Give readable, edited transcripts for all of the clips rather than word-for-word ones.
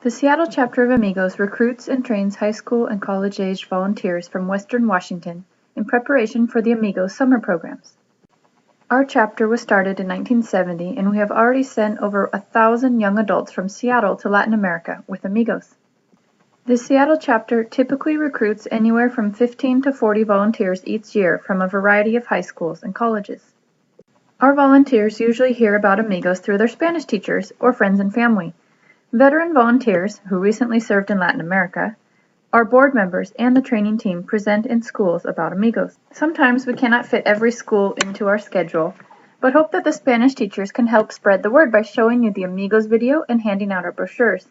The Seattle chapter of AMIGOS recruits and trains high school and college-aged volunteers from Western Washington in preparation for the AMIGOS Summer Programs. Our chapter was started in 1970, and we have already sent over 1,000 young adults from Seattle to Latin America with AMIGOS. The Seattle chapter typically recruits anywhere from 15 to 40 volunteers each year from a variety of high schools and colleges. Our volunteers usually hear about AMIGOS through their Spanish teachers or friends and family. Veteran volunteers who recently served in Latin America, our board members, and the training team present in schools about AMIGOS. Sometimes we cannot fit every school into our schedule, but hope that the Spanish teachers can help spread the word by showing you the AMIGOS video and handing out our brochures.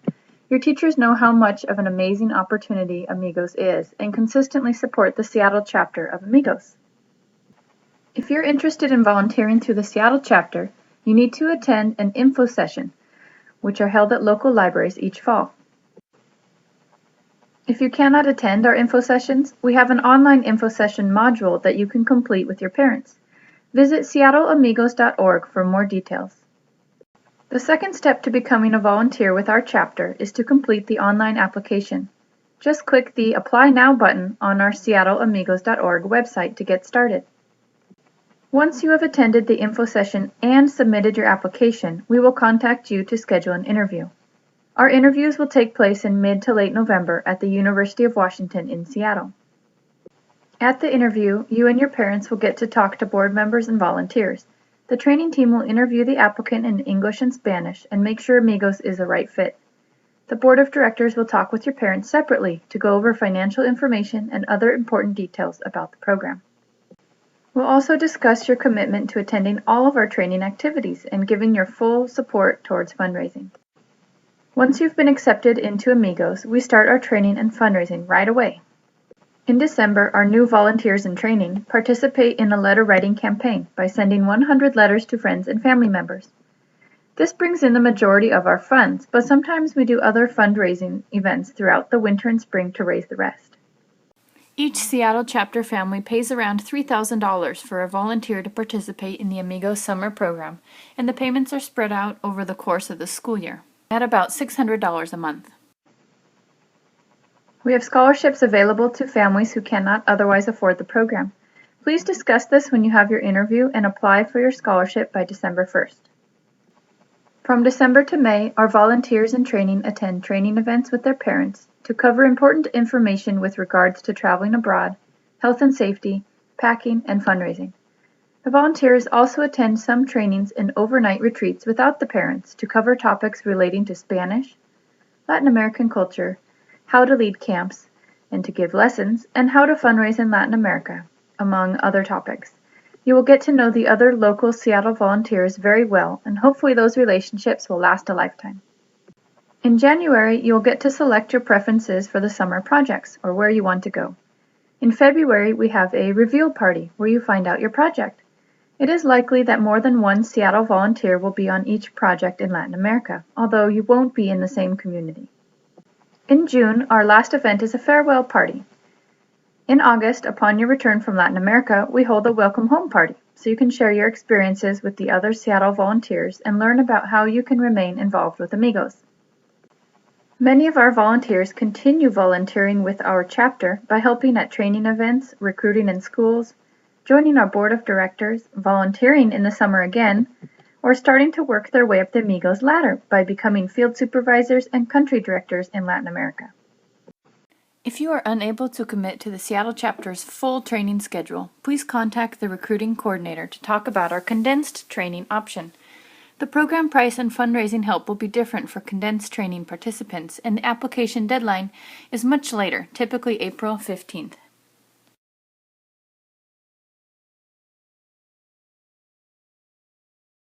Your teachers know how much of an amazing opportunity AMIGOS is and consistently support the Seattle chapter of AMIGOS. If you're interested in volunteering through the Seattle chapter, you need to attend an info session, which are held at local libraries each fall. If you cannot attend our info sessions, we have an online info session module that you can complete with your parents. Visit seattleamigos.org for more details. The second step to becoming a volunteer with our chapter is to complete the online application. Just click the Apply Now button on our seattleamigos.org website to get started. Once you have attended the info session and submitted your application, we will contact you to schedule an interview. Our interviews will take place in mid to late November at the University of Washington in Seattle. At the interview, you and your parents will get to talk to board members and volunteers. The training team will interview the applicant in English and Spanish and make sure AMIGOS is a right fit. The board of directors will talk with your parents separately to go over financial information and other important details about the program. We'll also discuss your commitment to attending all of our training activities and giving your full support towards fundraising. Once you've been accepted into AMIGOS, we start our training and fundraising right away. In December, our new volunteers in training participate in a letter writing campaign by sending 100 letters to friends and family members. This brings in the majority of our funds, but sometimes we do other fundraising events throughout the winter and spring to raise the rest. Each Seattle chapter family pays around $3,000 for a volunteer to participate in the AMIGOS Summer Program, and the payments are spread out over the course of the school year, at about $600 a month. We have scholarships available to families who cannot otherwise afford the program. Please discuss this when you have your interview and apply for your scholarship by December 1st. From December to May, our volunteers in training attend training events with their parents to cover important information with regards to traveling abroad, health and safety, packing, and fundraising. The volunteers also attend some trainings and overnight retreats without the parents to cover topics relating to Spanish, Latin American culture, how to lead camps and to give lessons, and how to fundraise in Latin America, among other topics. You will get to know the other local Seattle volunteers very well, and hopefully those relationships will last a lifetime. In January, you will get to select your preferences for the summer projects, or where you want to go. In February, we have a reveal party where you find out your project. It is likely that more than one Seattle volunteer will be on each project in Latin America, although you won't be in the same community. In June, our last event is a farewell party. In August, upon your return from Latin America, we hold a welcome home party, so you can share your experiences with the other Seattle volunteers and learn about how you can remain involved with AMIGOS. Many of our volunteers continue volunteering with our chapter by helping at training events, recruiting in schools, joining our board of directors, volunteering in the summer again, or starting to work their way up the AMIGOS ladder by becoming field supervisors and country directors in Latin America. If you are unable to commit to the Seattle chapter's full training schedule, please contact the recruiting coordinator to talk about our condensed training option. The program price and fundraising help will be different for condensed training participants, and the application deadline is much later, typically April 15th.